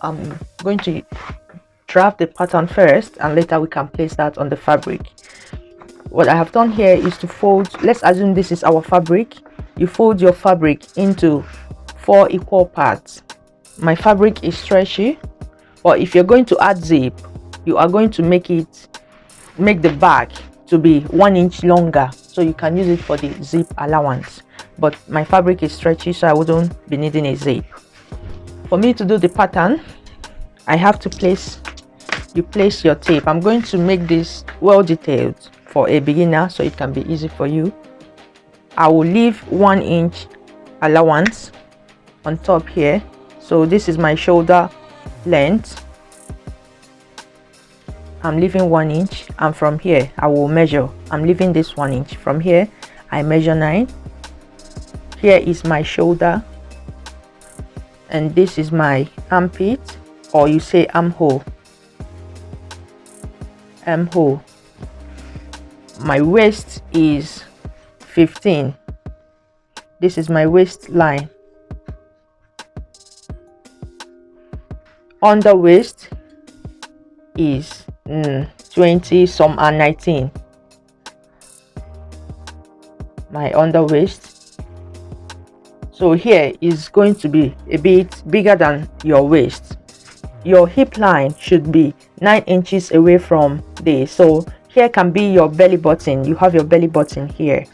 I'm going to draft the pattern first, and later we can place that on the fabric. What I have done here is to fold. Let's assume this is our fabric. You fold your fabric into 4 equal parts. My fabric is stretchy, but if you're going to add zip, you are going to make the back to be 1 inch longer, so you can use it for the zip allowance. But my fabric is stretchy, so I wouldn't be needing a zip. For me to do the pattern, I have to place your tape. I'm going to make this well detailed for a beginner, so it can be easy for you. I will leave 1 inch allowance on top here. So this is my shoulder length. I'm leaving 1 inch, and from here I will measure. I'm leaving this 1 inch. From here I measure 9. Here is my shoulder, and this is my armpit, or you say armhole. My waist is 15. This is my waistline. Under waist is 20, some are 19. My under waist. So here is going to be a bit bigger than your waist. Your hip line should be 9 inches away from this. So here can be your belly button. You have your belly button here.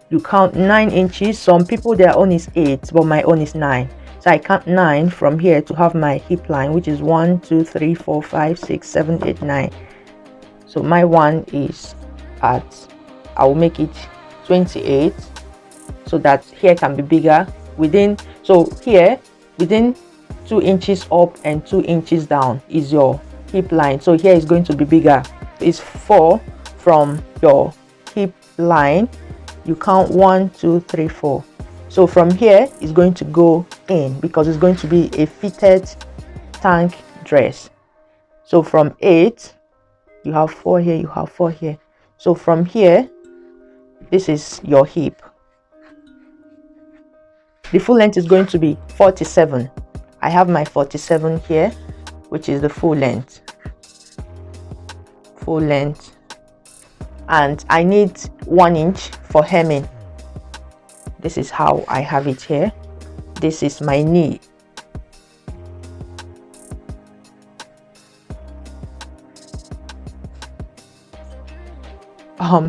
You count 9 inches. Some people, their own is 8, but my own is 9. So I count 9 from here to have my hip line, which is 1, 2, 3, 4, 5, 6, 7, 8, 9. So my one is I will make it 28, so that here can be bigger. So here within 2 inches up and 2 inches down is your hip line. So here is going to be bigger. It's 4 from your hip line. You count 1, 2, 3, 4. So from here is going to go in, because it's going to be a fitted tank dress. So from 8, you have 4 here, you have 4 here. So from here, this is your hip. The full length is going to be 47. I have my 47 here, which is the full length. And I need 1 inch for hemming. This is how I have it here. This is my knee.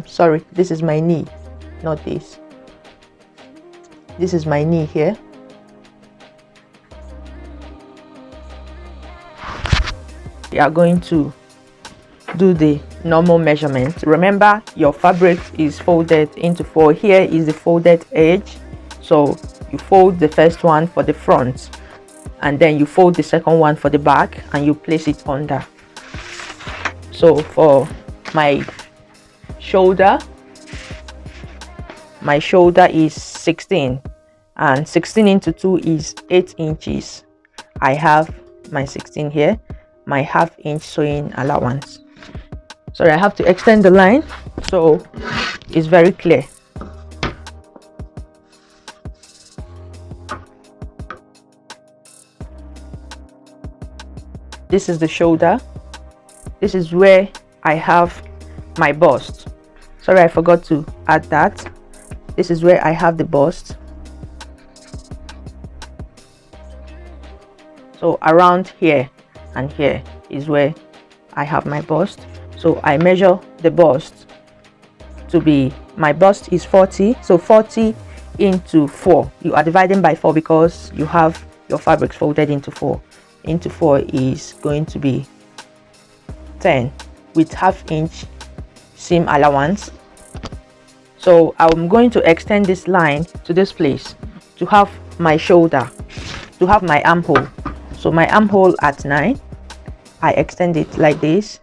Sorry, this is my knee, not this. This is my knee here. We are going to do the normal measurement. Remember, your fabric is folded into 4. Here is the folded edge. So you fold the first one for the front, and then you fold the second one for the back, and you place it under. So for my shoulder is 16, and 16 into 2 is 8 inches. I have my 16 here, my ½ inch sewing allowance. Sorry, I have to extend the line so it's very clear. This is the shoulder. This is where I have my bust. Sorry, I forgot to add that. This is where I have the bust. So around here and here is where I have my bust. So I measure the bust to be, my bust is 40. So 40 into 4. You are dividing by 4 because you have your fabrics folded into 4. Into 4 is going to be 10 with ½ inch seam allowance. So I'm going to extend this line to this place to have my shoulder, to have my armhole. So my armhole at 9, I extend it like this,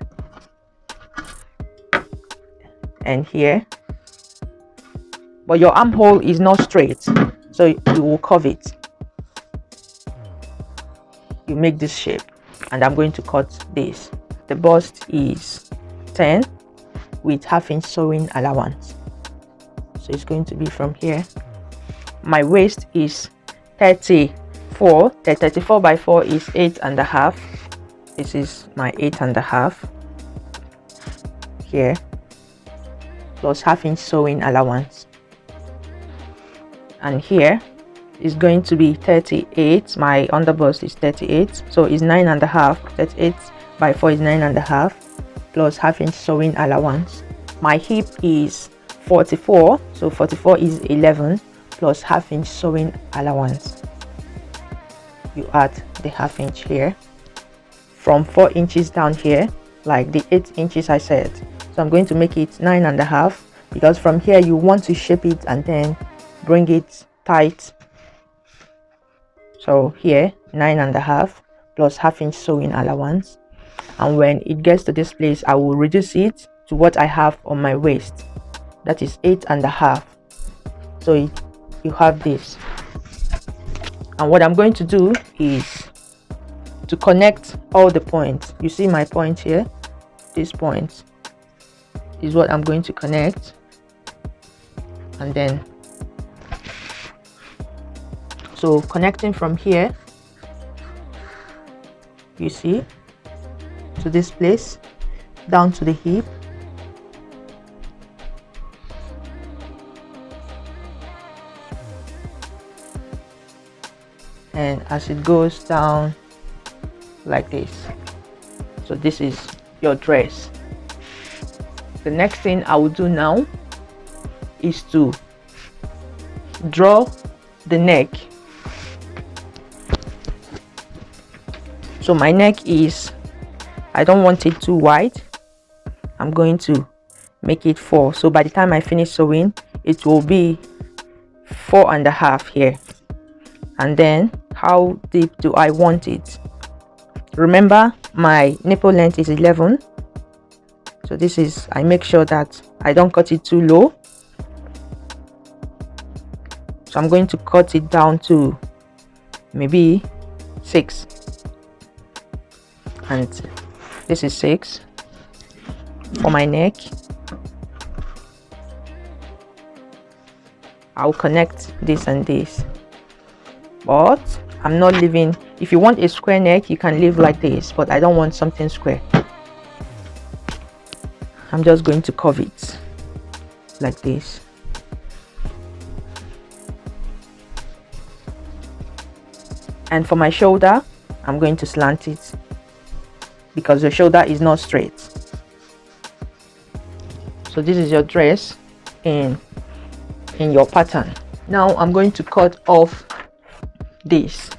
and here. But your armhole is not straight, so you will curve it. You make this shape, and I'm going to cut this. The bust is 10 with ½ inch sewing allowance. So it's going to be from here. My waist is 34. 4. The 34 by 4 is 8.5. This is my 8.5 here, plus half-inch sewing allowance. And here is going to be 38. My underbust is 38, so it's 9.5. 38 by 4 is 9.5, plus half-inch sewing allowance. My hip is 44, so 44 is 11, plus half-inch sewing allowance. You add the half-inch here from 4 inches down here, like the 8 inches I said. So I'm going to make it 9.5, because from here you want to shape it and then bring it tight. So here 9.5 plus half-inch sewing allowance. And when it gets to this place, I will reduce it to what I have on my waist, that is 8.5. So you have this. And what I'm going to do is to connect all the points. You see my point here? This point is what I'm going to connect. And then, so connecting from here, you see, to this place, down to the hip. And as it goes down like this. So this is your dress. The next thing I will do now is to draw the neck. So my neck is, I don't want it too wide. I'm going to make it 4. So by the time I finish sewing, it will be 4.5 here. And then how deep do I want it? Remember, my nipple length is 11. So this is, I make sure that I don't cut it too low. So I'm going to cut it down to maybe 6. And this is 6 for my neck. I'll connect this and this. But I'm not leaving, if you want a square neck, you can leave like this, but I don't want something square. I'm just going to curve it like this. And for my shoulder, I'm going to slant it because the shoulder is not straight. So this is your dress in your pattern. Now I'm going to cut off this.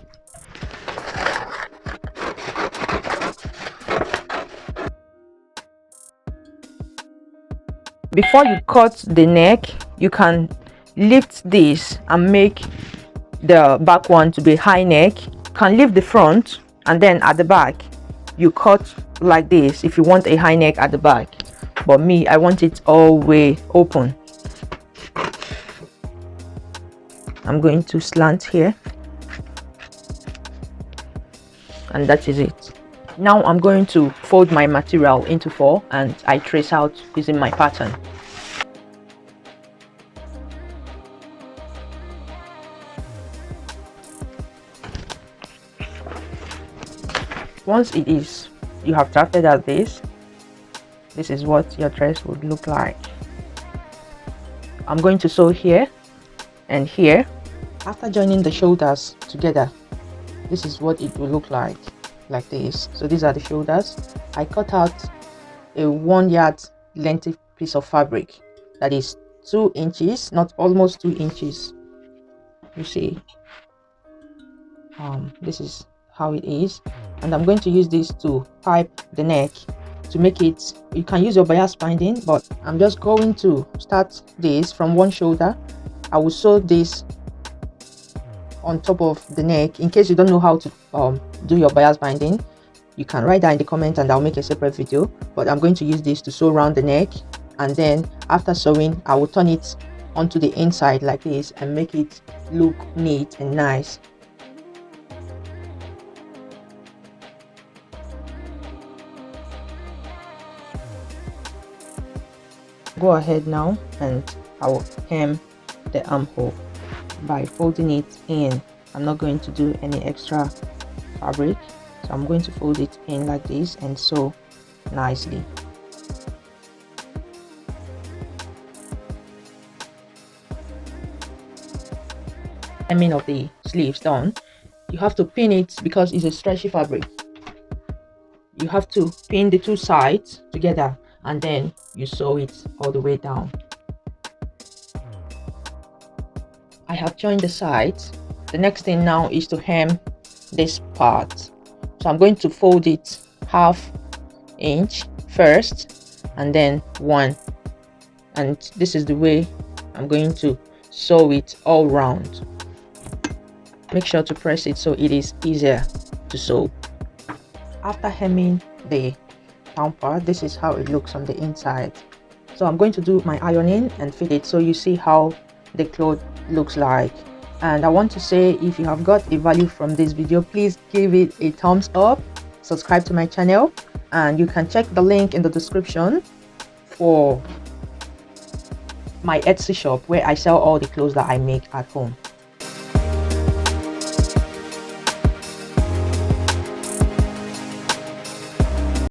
Before you cut the neck, you can lift this and make the back one to be high neck. You can lift the front, and then at the back you cut like this if you want a high neck at the back. But me, I want it all way open. I'm going to slant here. And that is it. Now I'm going to fold my material into 4 and I trace out using my pattern. Once you have drafted out this is what your dress would look like. I'm going to sew here and here. After joining the shoulders together, this is what it will look like this. So these are the shoulders. I cut out a 1 yard length piece of fabric that is 2 inches, not almost 2 inches. You see, this is how it is, and I'm going to use this to pipe the neck to make it. You can use your bias binding, but I'm just going to start this from one shoulder. I will sew this on top of the neck. In case you don't know how to do your bias binding, you can write that in the comment and I'll make a separate video. But I'm going to use this to sew around the neck, and then after sewing I will turn it onto the inside like this and make it look neat and nice. Go ahead now and I will hem the armhole by folding it in I'm not going to do any extra fabric, so I'm going to fold it in like this and sew nicely. Hemming of the sleeves done, you have to pin it because it's a stretchy fabric. You have to pin the two sides together and then you sew it all the way down. I have joined the sides. The next thing now is to hem this part. So I'm going to fold it ½ inch first and then 1, and this is the way I'm going to sew it all round. Make sure to press it so it is easier to sew. After hemming the down part, this is how it looks on the inside. So I'm going to do my ironing and fit it so you see how the cloth looks like. And I want to say, if you have got a value from this video, please give it a thumbs up, subscribe to my channel, and you can check the link in the description for my Etsy shop where I sell all the clothes that I make at home.